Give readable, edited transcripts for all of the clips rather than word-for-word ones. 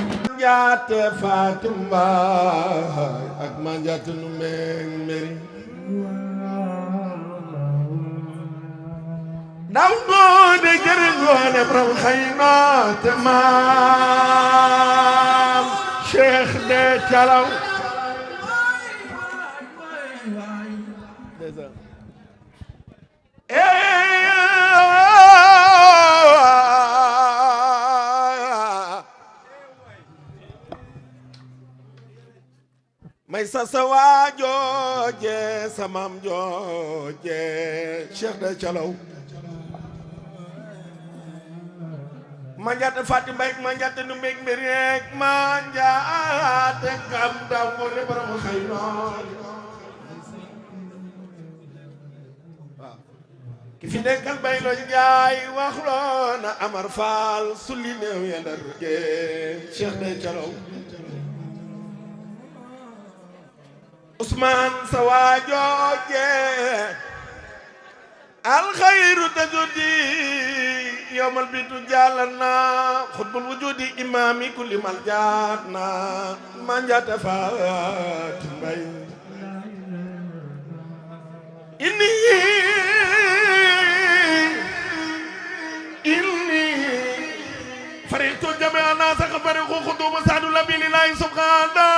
Manjate Fatima ak manjate nu meri daw de jërëjëf borom xayna te maam Cheikh de Calaw may sa waa jooje sa maam jooje Cheikh de Calaw manjate Fatim Mbaye manjate nu mbég mbir rek manjate kam daw mo ne borom xëy noon waaw ki fi nekkal bay lo njaay wax loo na Amar Fall sulli néew ya Ndar ge Cheikh de Calaw Ousmane sa waa jooje alxayru tajudi yowmal bitu jàllana xutbul wujudi imaami kulli mal jaatna manjate Fatim Mbaye inni fariqtu jami'ana saqa fariqu xudumu saadu labilillahi subhana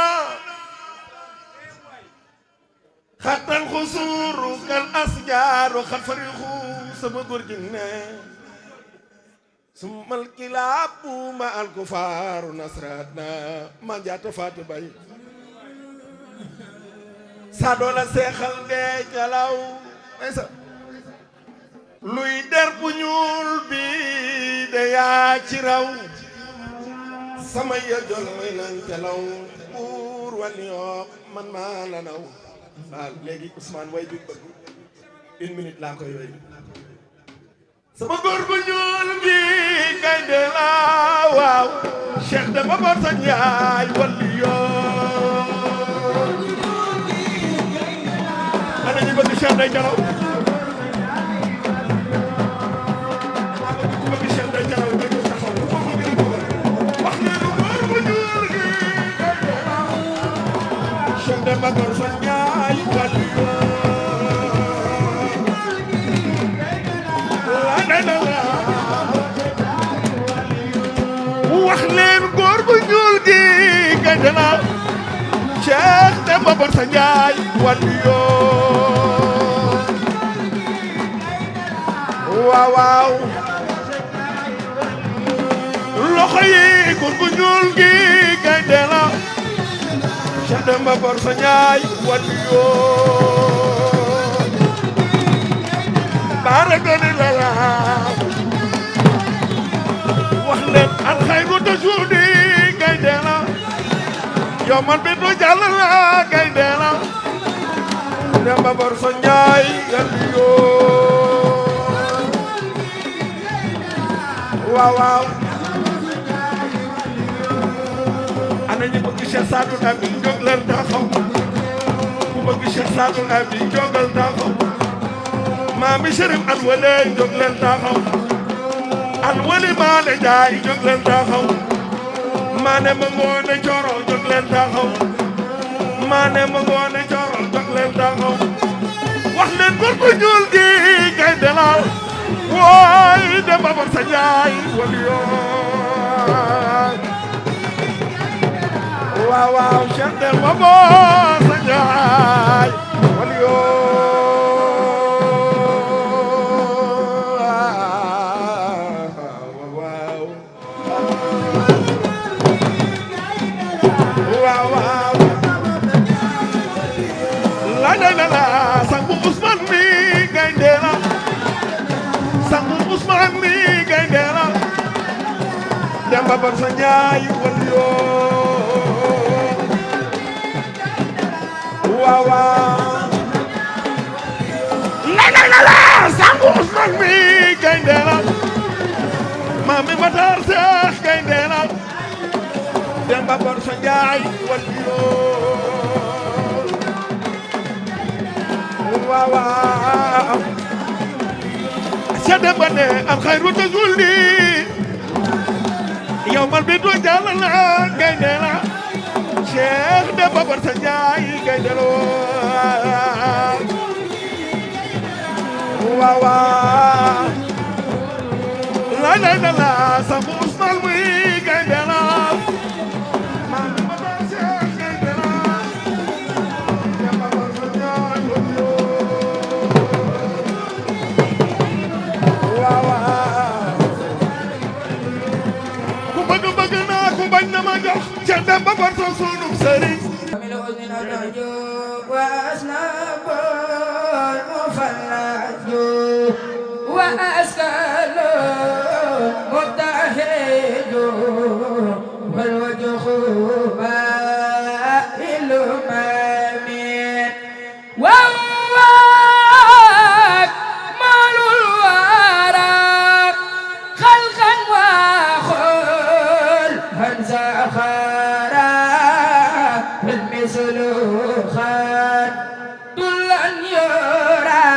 xatal xusuru kal asjaaru xat fariqu sama góor gi ne sumal kilaabu ma al kufaaru nasratna manjate Fatim Mbaye sa doola seexal de Calaw aysa luy der bu ñuul bi de yaa ci raw sama yëjol may nan Calaw buur wal yoo man maa la naw waaw léegi Ousmane way bi bëgg 1 minute laa koy way sama góor bu ñuul bi gaynde la waaw Cheikh de Babar sa Njaay walli yoo ana ñu bëgg Cheikh de Calaw bëgg Cheikh de Calaw ba ñu taxaw wax leen góor bu ñuul gi gaynde la Cheikh de Babar sa Njaay walli yoo wax leen góor bu ñuul gi gaynde la Cheikh de Babar sa Njaay walli yoo waaw waaw loxo yi góor bu ñuul gi gaynde la Cheikh de Babar sa Njaay walli yoo baara gëni la la wax leen alxayru tajudi gaynde la yow man bi du jàll la gaynde la de Babar sa Njaay walli yoo waaw waaw ana ñu bëgg Cheikh Sadou Nabi jóg leen taxaw ku bëgg Cheikh Sadul Abi jógal taxaw maami Chérif Alwale jóg leen taxaw Alwali Maane Njaay jóg leen taxaw Maane ma ngoone Coro jóg leen taxaw Maane ma ngoone Coro jóg leen taxaw wax leen góor gu ñuul gi kay delal wooy Demba Barsa Njaay wali yoo waaw waaw Cheikh Demba Barsa Njaay wali yoo sangu Ousmane mi gaynde la sangu Ousmane mi gaynde la Demba Barsa Njaay wal yoo waaw waaw la sangu Ousmane mi gaynde la Mami Matar Seex gaynde la Demba Barsa Njaay wal yoo waaw waaw Cheikh Demba ne al xayru tazulli yawmal bidu jàllala gaynde la Cheikh Demba Barsa Njaay gaynde la waaw waaw la sangu Usmaan muy gaynde la bañ na ma jox ca Demba Barsa sunu sëriñ wa askalo mutahidu wal wajhu ba'ilu mamin wa malul wara khalqan wa زخرا بالمثل خان دلن يرى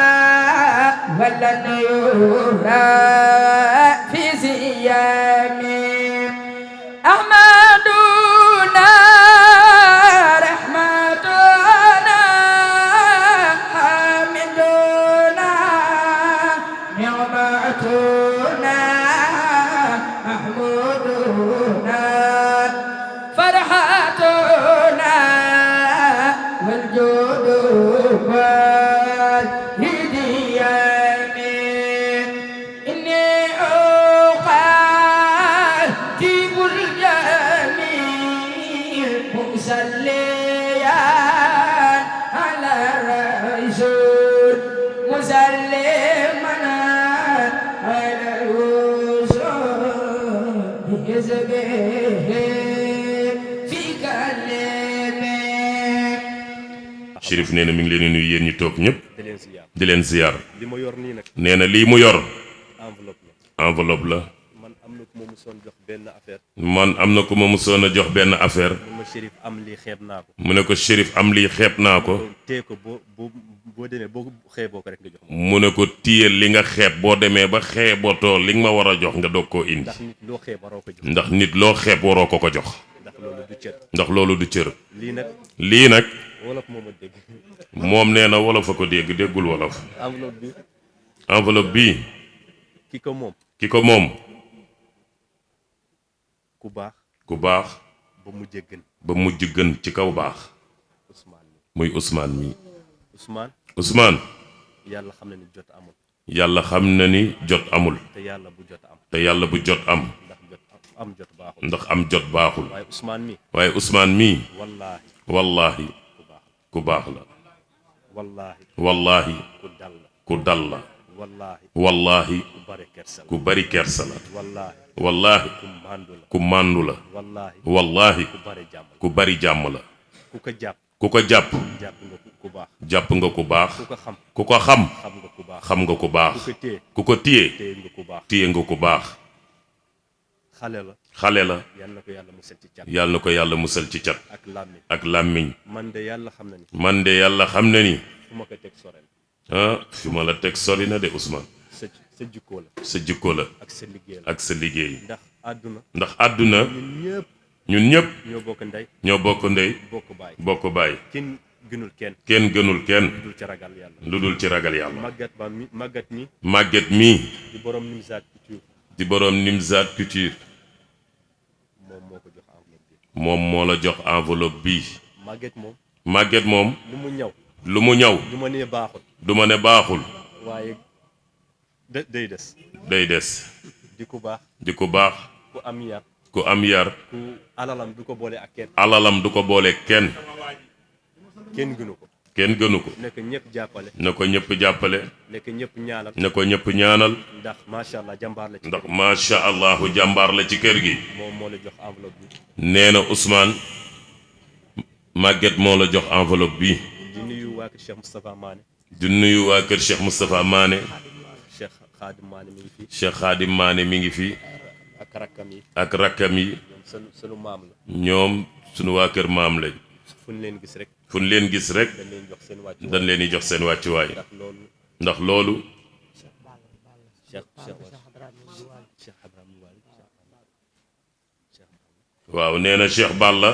ولن يرى في زيام أحمدنا رحمتنا حمدنا نعمتنا محمودنا فرحتنا والجود والهديان إني أقاتب الجميع مسليا على الرسول مسلما على الوصول بحزبه Chérif nee na mi ngi leen di nuyu yéen ñi toog ñëpp di leen ziyaar nee na lii mu yor enveloppe la man am na ku ma musoon jox benn affaire mu Chérif am lii xeeb naa ko mu ne ko Chérif am lii xeeb naa ko téye ko boo demee boo xeeboo ko rek nga jox mu ne ko téye li nga xeeb boo demee ba xeebootoo li nga ma war a jox nga doog koo indi ndax nit loo xeeb waroo ko ko jox ndax loolu du cër lii nag wolof moom a dégg moom nee na wolof a ko dégg déggul wolof enveloppe bi ki ko moom ku baax ba mujj gën ci kaw baax muy Ousmane mi Ousmane yàlla xam na ni jot amul te yàlla bu jot am ndax am jot baaxul waaye Ousmane mi wallaahi ku baax la wallaahi ku dal la wallaahi ku bari kersa la wallaahi ku màndu la wallaahi ku bari jàmm la ku ko jàpp jàpp nga ku baax ku ko xam nga ku baax ku ko téye nga ku baax xale la yal na ko yàlla musal ci cat yàlla na ko yàlla musal ci cat ak làmmiñ ak làmmiñ man de yàlla xam na ni man de yàlla xam na ni fu ma ko teg sorel fi ma la teg sori na de Ousmane sa jikkoo la sa jikko la ak sa liggéey la ak sa liggéey ndax àdduna ndax àdduna ñun ñëpp ñoo bokk ndey ñoo bokk ndey bokk baay bokk baay kenn gënul kenn kenn gënul kenn dul ci ragal yàlla lu dul ci ragal yàlla màggat mi màgget mii di borom Nimzaat Couture di borom Nimzaat Couture moom moo ko jox enveloppe bi moom moo la jox enveloppe bi màgget moom lu mu ñaw du ma nee baaxul du ma ne baaxul waaye day des di ku baax ku am yar ku alalam du ko boole ak kenn kenn gënu ko nekk ñëpp jàppale na ko ñëpp jàppale nekk ñëpp ñaanal na ko ñëpp ñaanal ndax macha allah jàmbaar la ci ndax macha allahu jàmbaar la ci kër gi moom moo la jox enveloppe bi nee na Ousmane Maguette moo la jox enveloppe bi di nuyu waa kër Cheikh Moustapha Mané di nuyu waa kër Cheikh Moustapha Mané Cheikh Khadim Mané mi ngi fi Cheikh Khadim Mané mi ngi fi ak rakkam yi sunu maam la ñoom sunu waa kër maam lañ fu ñu leen gis rek dañ leen di jox seen wàccuwaay ndax loolu waaw nee na Cheikh Balla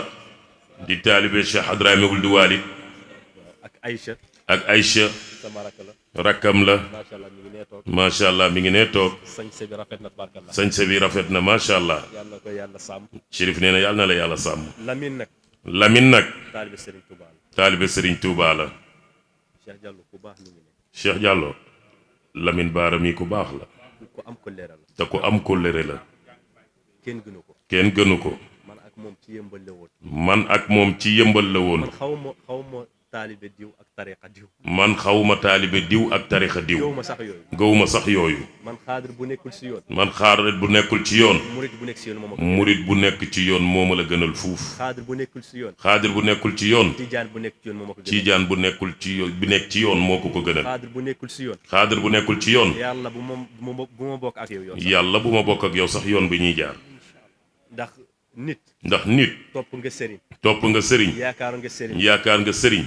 di taalibe Cheikh Hadrami Wuld Walid ak Aïcha rakkam la macha allah mi ngi nee toog sañse bi rafet na macha allah Chérif nee na yàlla na la yàlla sàmm Lamine nag taalibe Serigne Touba la Cheikh Diallo Lamine Baara mi ku baax la te ku am kóllëre la kenn gënu ko man ak moom ci yëmbal la woon man xawma taalibe diw ak tarixa diw gëwuma sax yooyu man xaadir bu nekkul ci yoon murit bu nekk ci yoon moo ma la gënal fuuf xaadir bu nekkul ci yoon tiijaan bu nekkul ci yoon bi nekk ci yoon moo ko gënal xaadir bu nekkul ci yoon yàlla bu ma bokk ak yow sax yoon bi ñuy jaar ndax nit topp nga sëriñ yaakaar nga sëriñ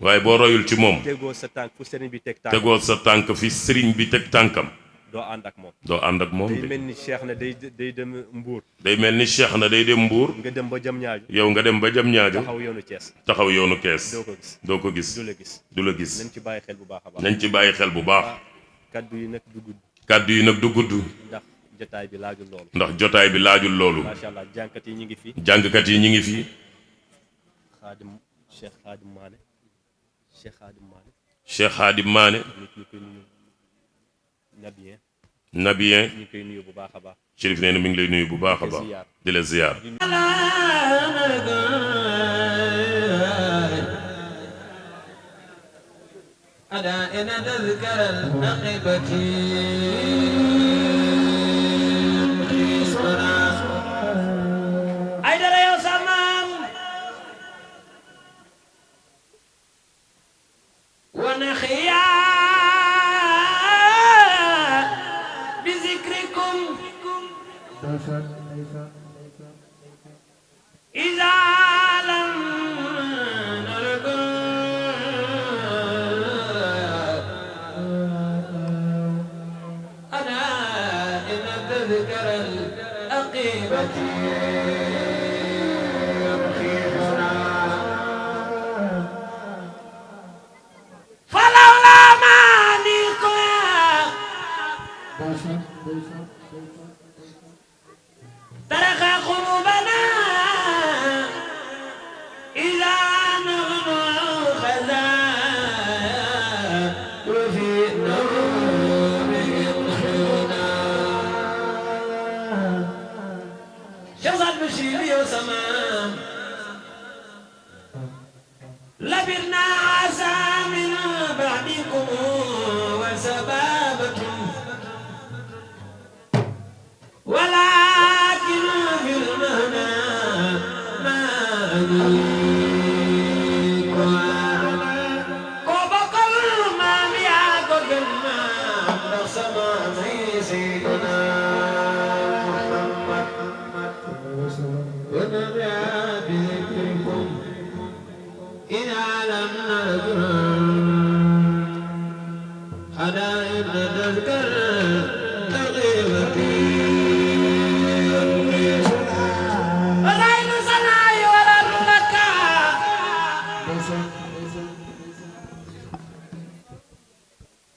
waaye boo royul ci moom tegoo sa tànk fi sëriñ bi teg tànkam doo ànd ak moom day mel ni Cheikh na day dem Mbuur nga dem ba jam ñaajo yow nga dem ba jam ñaajo taxaw yoonu kees doo ko gis du la gis nañ ci bàyyi xel bu baax kaddu yi nag du gudd ndax jotaay bi laajul loolu macha allah jàngkat yi ñi ngi fi Cheikh Khadim Mané Nabien Chérif nee na mi ngi lay nuyu bu baax a baax di la ziyaar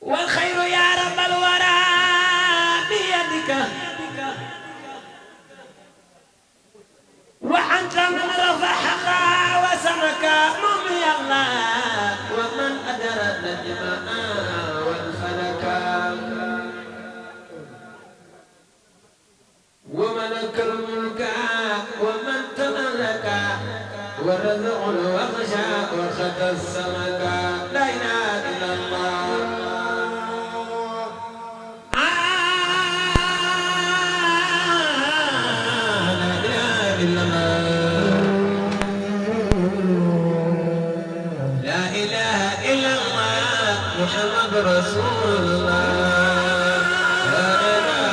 والخير يا رب الورى بيدك وأنت من رفع حقا وسمك ممي الله ومن أدر النجم والفلك وملك الملك ومن تملك ورزق الوخشى وخد السمك لا إله إلا الله محمد رسول الله لا إله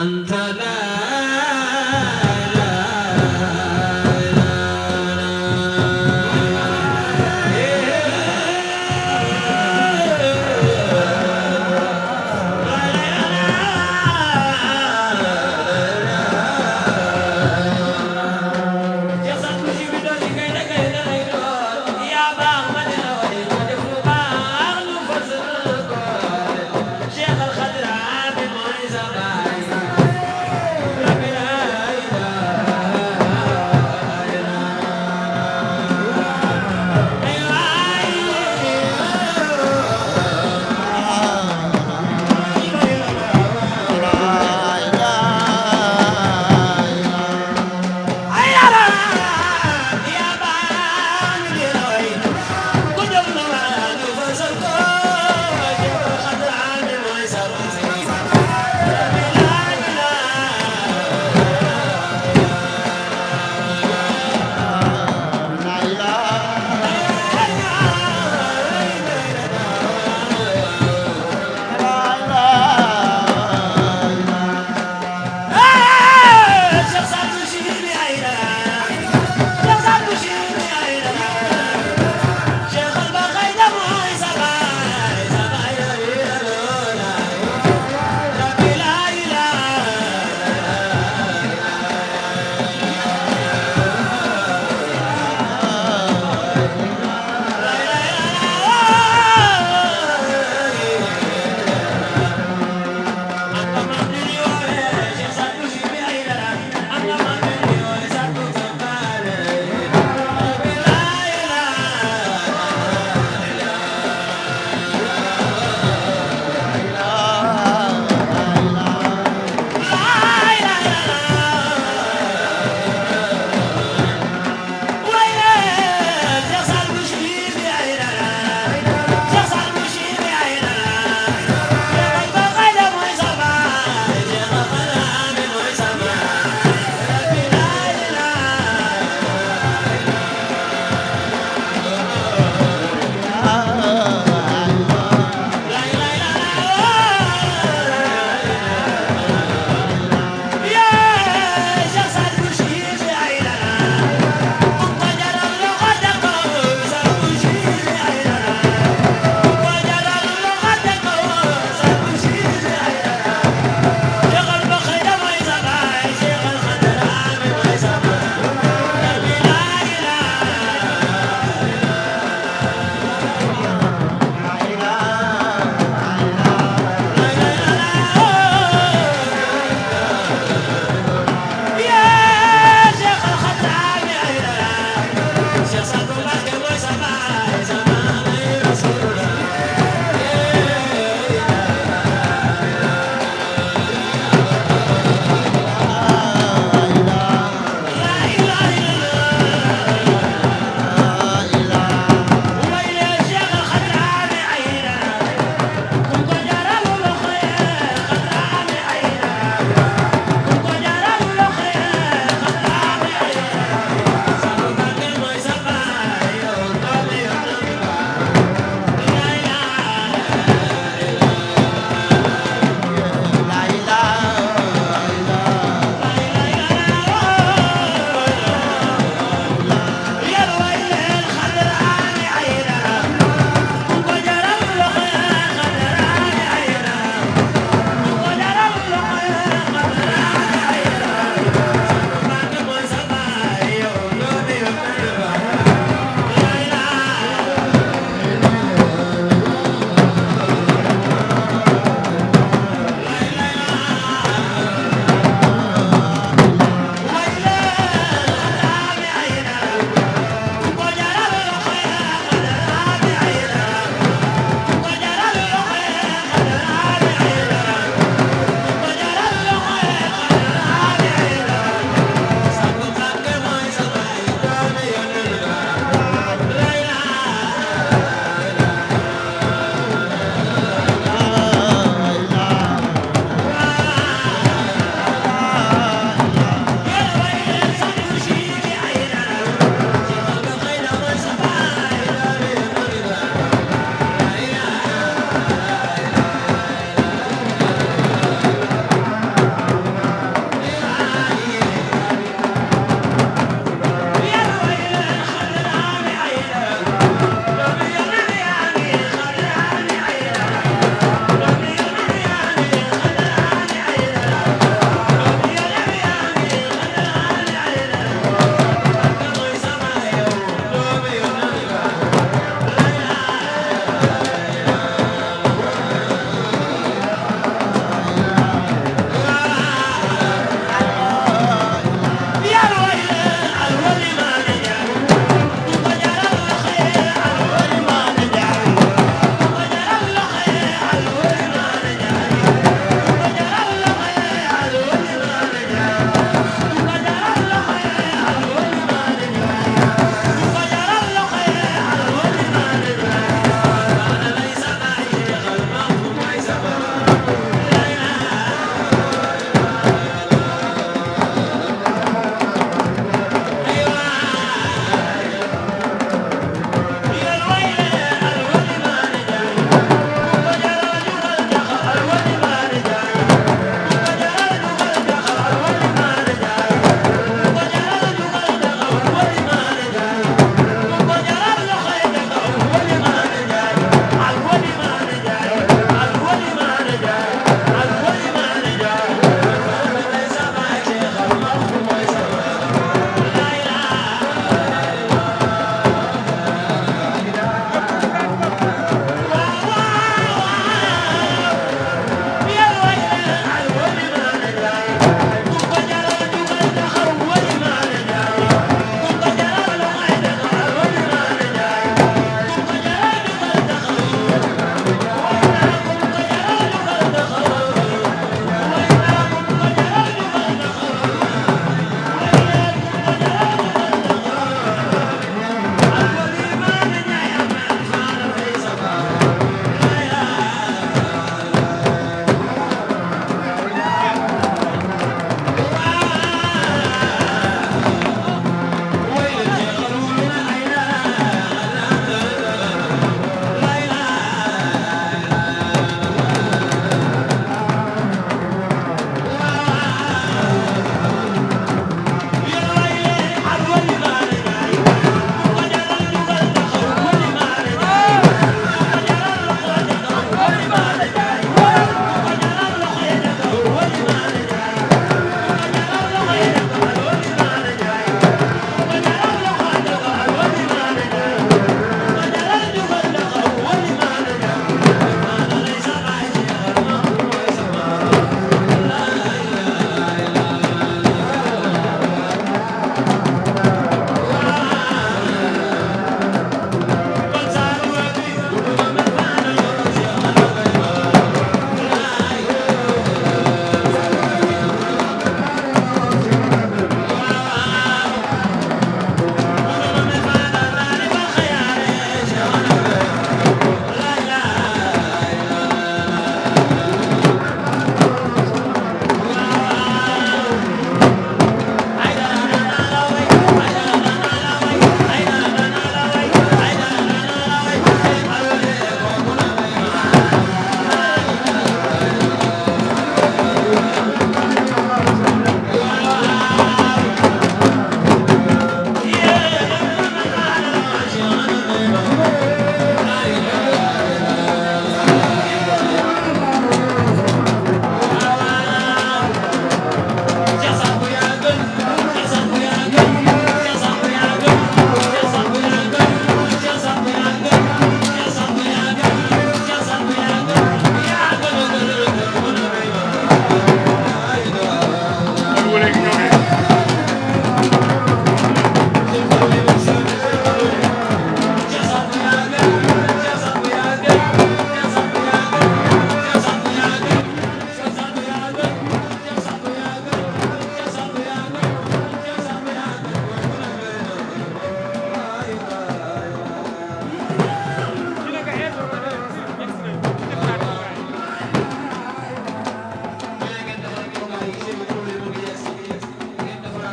أنت لا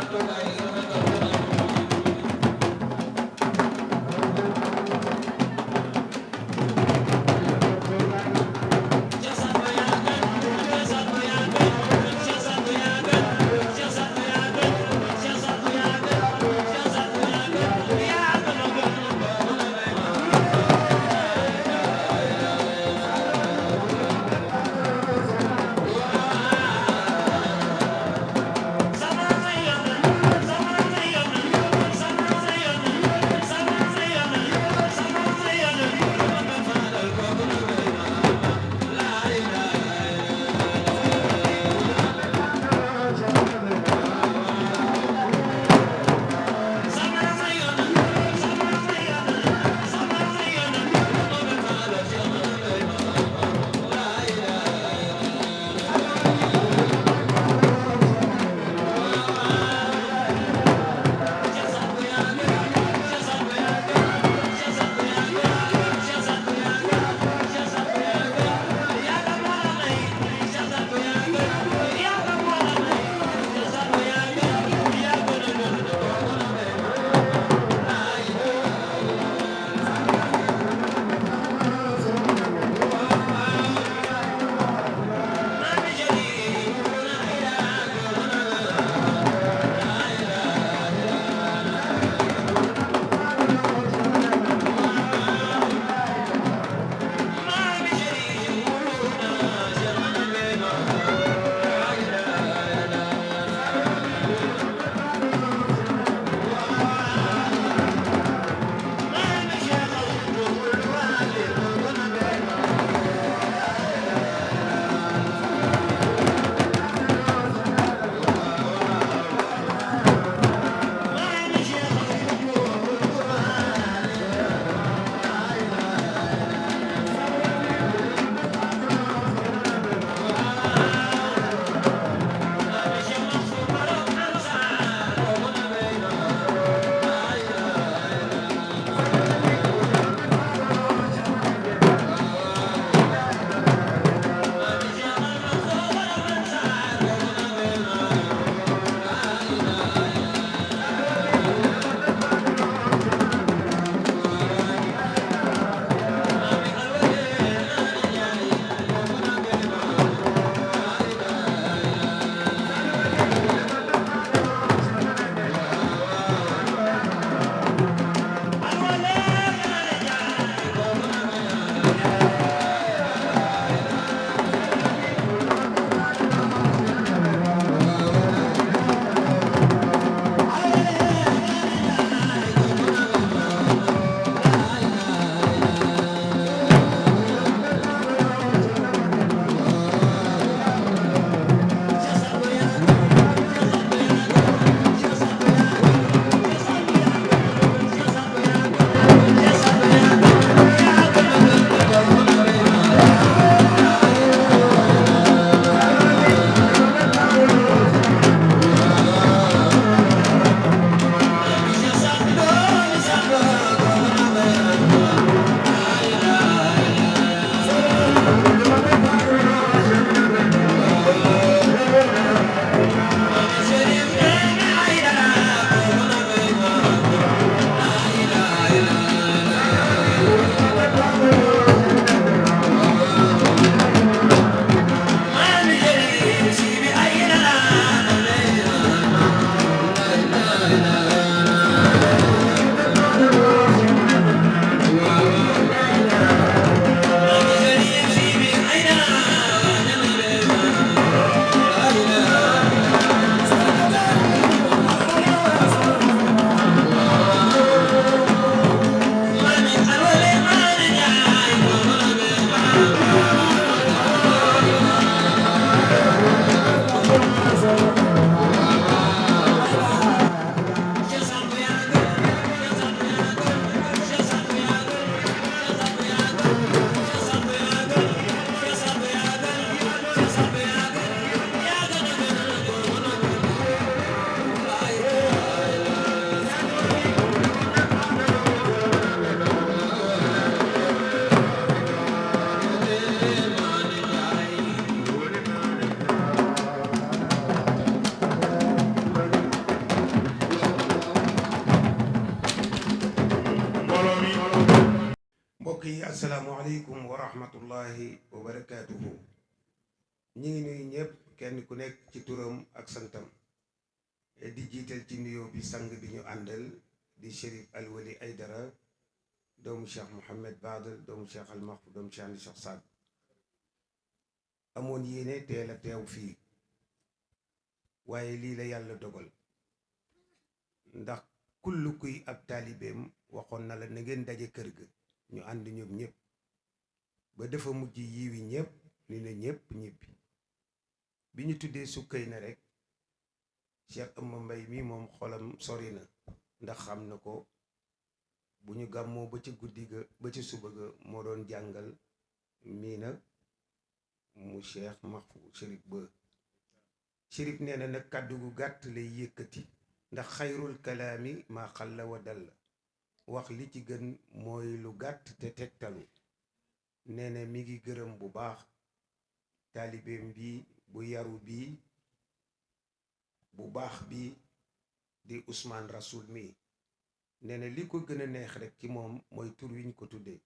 Sama yi asalaamualeykum wa rahmatullahi wa barakaatuhu. ñi ngi nuyu ñëpp kenn ku nekk ci turam ak santam di jiital ci nuyoo bi sang bi ñu àndal di Chérif Alwali Aydara doomu Cheikh Mouhamed Badal doomu Cheikh Almakhfou doomu Cheikh Andi Cheikh Saad amoon yéene teel a teew fii waaye lii la yàlla dogal ndax kull kuy ab taalibeem waxoon na la na ngeen daje kër ga ñu ànd ñoom ñëpp ba dafa mujj yiwi ñëpp ni na ñëpp ñibbi bi ñu tuddee sukkay na rek Cheikh Amma Mbay mi moom xolam sori na ndax xam na ko bu ñu gàmmoo ba ca guddi ga ba ca suba ga moo doon jàngal mii na mu Cheikh Mahfou Chérif ba Chérif nee na nag kàddu gu gàtt lay yëkkati ndax xayrul kalaami maa xalla wa dalla wax li ci gën mooy lu gàtt te tegtalu nee na mi ngi gërëm bu baax taalibeem bi bu yaru bi bu baax bi di Ousmane Rasoul mi nee na li ko gën a neex rek ci moom mooy tur wiñ ko tuddee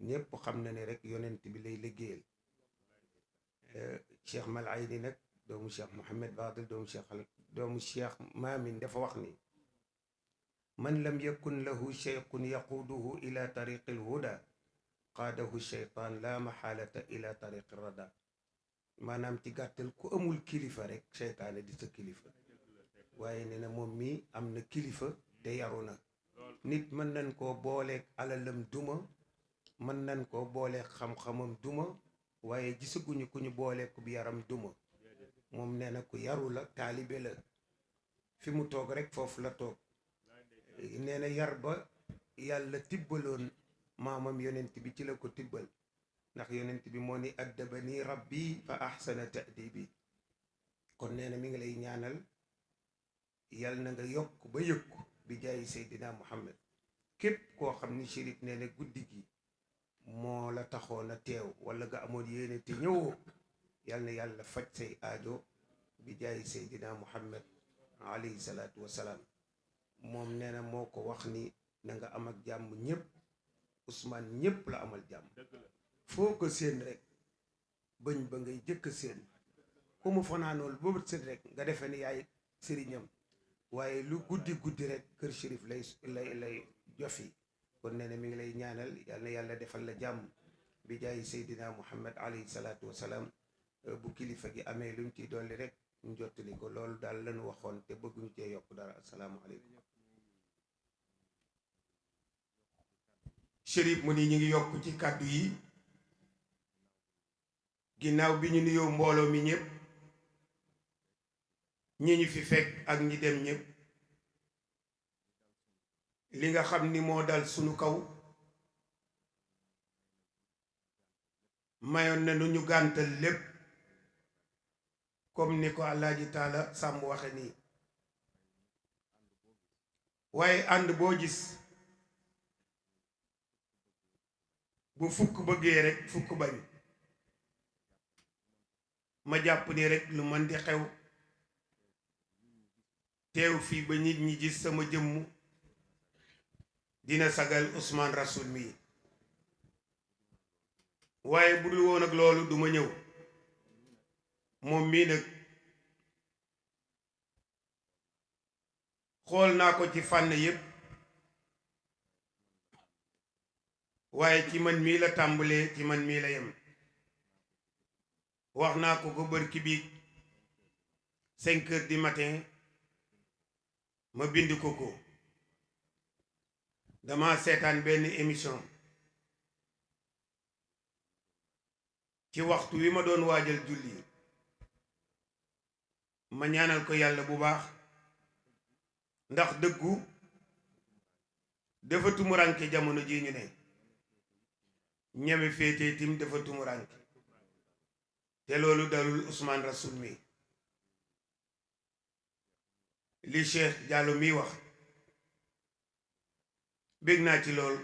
ñépp xam na ne rek yonent bi lay liggéeyal Cheikh Malayni nag doomu Cheikh Mouhamed Badal doomu Cheikh Maamin dafa wax ni man lam yakun lahu cheikhun yaquuduhu ila tariqi lhuda qaadahu cheytaan la maxaalata ila tariqi rada maanaam ci gàttal ku amul kilifa rek cheytaane di sa kilifa waaye nee na moom mi am na kilifa te yaru na nit mën nañ koo booleeg alalam duma mën nañ koo booleeg xam-xamam duma waaye gisaguñu ku ñu booleeg ku bi yaram duma moom nee na ku yaru la taalibe la fi mu toog rek foofu la toog nee na yar ba yàlla tibbaloon maamam yonent bi ci la ko tibbal ndax yonent bi moo ni addabani rabbi fa ahsana ta'dibi kon nee na mi ngi lay ñaanal yàlla na nga yokk ba yëkku bi jaayi Seydina Muhammad képp koo xam ni Chérif nee na guddi gi moo la taxoon a teew wala nga amoon yéene te ñëwoo yàlla na yàlla faj say aajo bi jaayi Seydina Muhammad alayhi salaatu wasalaam moom nee na moo ko wax ni na nga am ak jàmm ñëpp Ousmane ñëpp la amal jàmm foo ko séen rek bëñ ba ngay jëkk séen ku mu fanaanool boobu seen rek nga defe ni yaay sëriñam waaye lu guddi guddi rek kër Chérif lay jofi kon nee na mi ngi lay ñaanal yal na yàlla defal la jàmm bi jaay Seydina Muhammad alayhi salaatu wasalaam bu kilifa gi amee luñ ciy dolli rek ñu jottali ko loolu daal lañu waxoon te bëgguñu cee yokk dara asalaamaaleykum. Chérif mu ni ñu ngi yokk ci kàddu yi ginnaaw bi ñu nuyoo mbooloo mi ñëpp ñi ñu fi fekk ak ñi dem ñëpp li nga xam ni moo dal sunu kaw mayoon na nu ñu gàntal lépp comme ni ko Alaaji Taala Sàmb waxe nii waaye ànd boo gis bu fukk bëggee rek fukk bañ ma jàpp ni rek lu mën di xew teew fii ba nit ñi gis sama jëmm dina sagal Ousmane Rasoul mi waaye bu dul woon ak loolu duma ñëw moom mii nag xool naa ko ci fànn yépp waaye ci man mii la tàmbalee ci man mii la yem wax naa ko ko bërki biig 5 heures du matin ma bind ko dama seetaan benn émission ci waxtu wi ma doon waajal julli ma ñaanal ko yàlla bu baax ndax dëggu dafa tumuranke jamono ji ñu ne ñeme féete tim dafa tumuranke te loolu dalul Ousmane Rasoul mi li Cheikh Diallo mi wax bég naa ci lool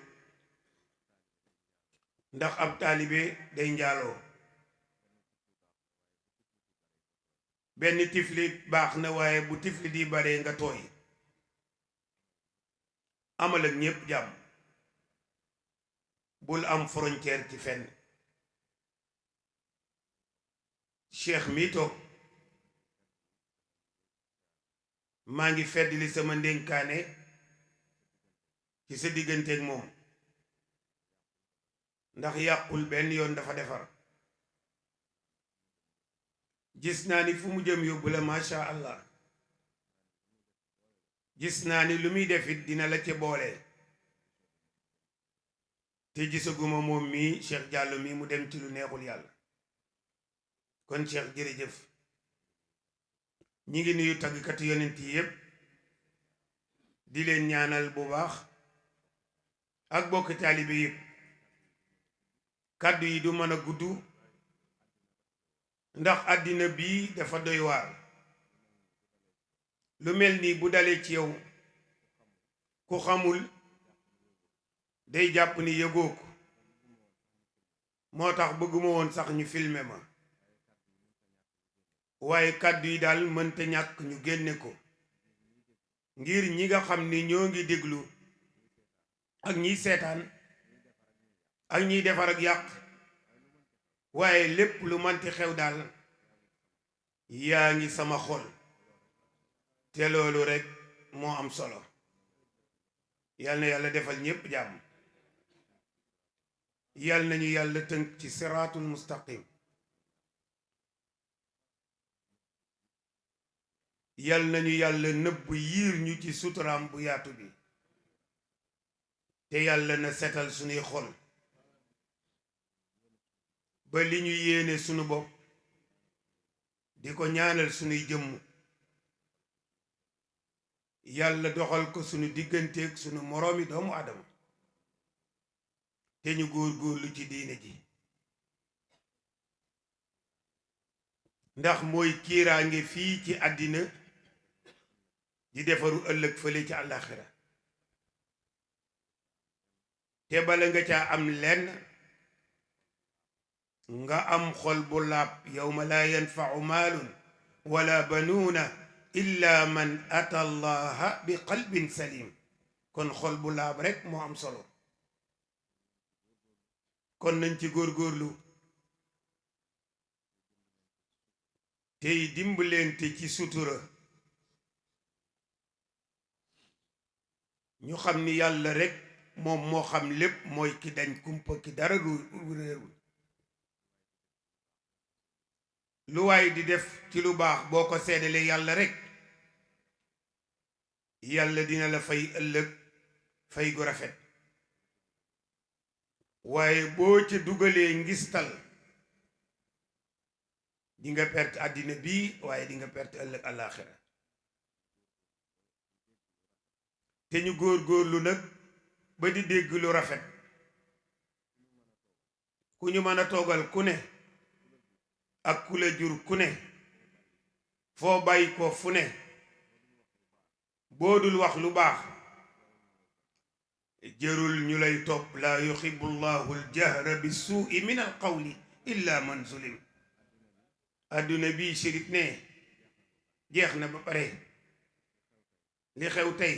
ndax ab taalibe day njaaloo benn tiflit baax na waaye bu tiflit yi bare nga tooy amal ak ñépp jàmm bul am frontière ci fenn cheikh mi toog maa ngi feddli sama ndénkaane ci sa digganteeg moom ndax yàqul benn yoon dafa defar gis naa ni fu mu jëm yóbbu la masha allah gis naa ni lu muy defit dina la ca boole te gisaguma moom mii Cheikh Diallo mii mu dem ci lu neexul yàlla kon Cheikh jërëjëf ñi ngi nuyu tàggkati yonent yi yépp di leen ñaanal bu baax ak bokk taalibe yépp kàddu yi du mën a gudd ndax àddina bii dafa doy waar lu mel nii bu dalee ci yow ku xamul day jàpp ni yëgoo ko moo tax bëgguma woon sax ñu filmer ma waaye kàddu yi daal mënta ñàkk ñu génne ko ngir ñi nga xam ni ñoo ngi déglu ak ñiy seetaan ak ñiy defar ak yàq waaye lépp lu manti xew daal yaa ngi sama xol te loolu rekk moo am solo yal na yàlla defal ñépp jàmm yal nañu yàlla tënk ci siraatul mustaqim yal nañu yàlla nëbb yiir ñu ci suturaam bu yaatu bi te yàlla na setal sunuy xol ba li ñu yéene sunu bopp di ko ñaanal sunuy jëmm yàlla doxal ko sunu digganteeg sunu moroomi doomu adama te ñu góor-góorlu ci diine ji ndax mooy kiiraange fii ci àddina di defaru ëllëg fële ci àllaaxira te bala nga caa am lenn nga am xol bu laab yawma laa yanfau maalun wala banuuna illa man ata allaha bi qalbin salim kon xol bu laab rekk moo am solo kon nañ ci góorgóorlu tey dimbalante ci sutura ñu xam ni yàlla rekk moom moo xam lépp mooy ki dañ kumpa ki dara réerul lu waay di def ci lu baax boo ko seedalee yàlla rekk yàlla dina la fay ëllëg fay gu rafet waaye boo ca dugalee ngistal di nga perte àddina bii waaye di nga perte ëllëg àllaaxira te ñu góor-góorlu nag ba di dégg lu rafet ku ñu mën a toogal ku ne ak ku la jur ku ne foo bàyyi ko fu ne boo dul wax lu baax jërul ñu lay topp laa yuhibbu llahu aljahra bisuui min alqawli illa man zulim adduna bii shérif ne jeex na ba pare li xew tey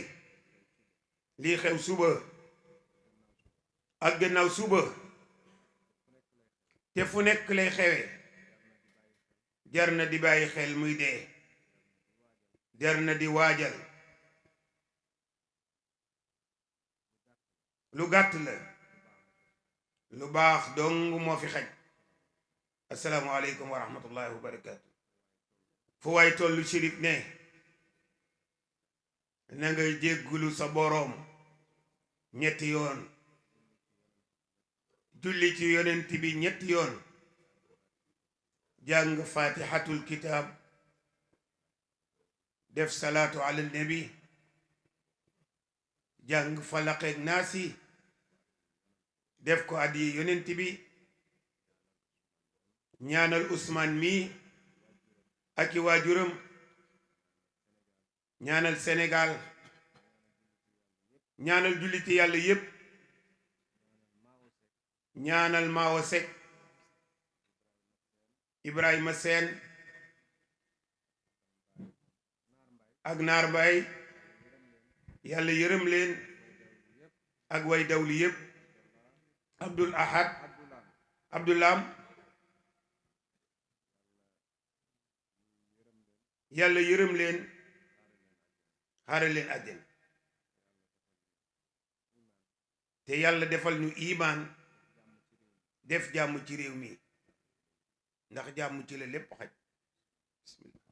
lii xew suba ak gannaaw suba te fu nekk lay xewe jar na di bàyyi xel muy dee jar na di waajal lu gàtt la lu baax dong moo fi xaj assalaamu aleykum wa rahmatullahi wa barakaatu fu waay tollu shérif ne na nga jéggulu sa boroom ñetti yoon julli ci yonent bi ñetti yoon jàng fatihatul kitab def salaatu ala nabi jàng falaqeeg naasi def ko addi yonent bi ñaanal Usmaan mi ak i waajuram ñaanal Sénégal ñaanal julliti yàlla yépp ñaanal Maawo Sekk Ibrahima Seen ak Naar Mbaay yàlla yërëm leen ak way dawli yépp Abdul Ahad Abdulam yàlla yërëm leen xaare leen àjjana te yàlla defal ñu imaan def jàmm ci réew mi ndax jàmm ci la lépp xaj bismillah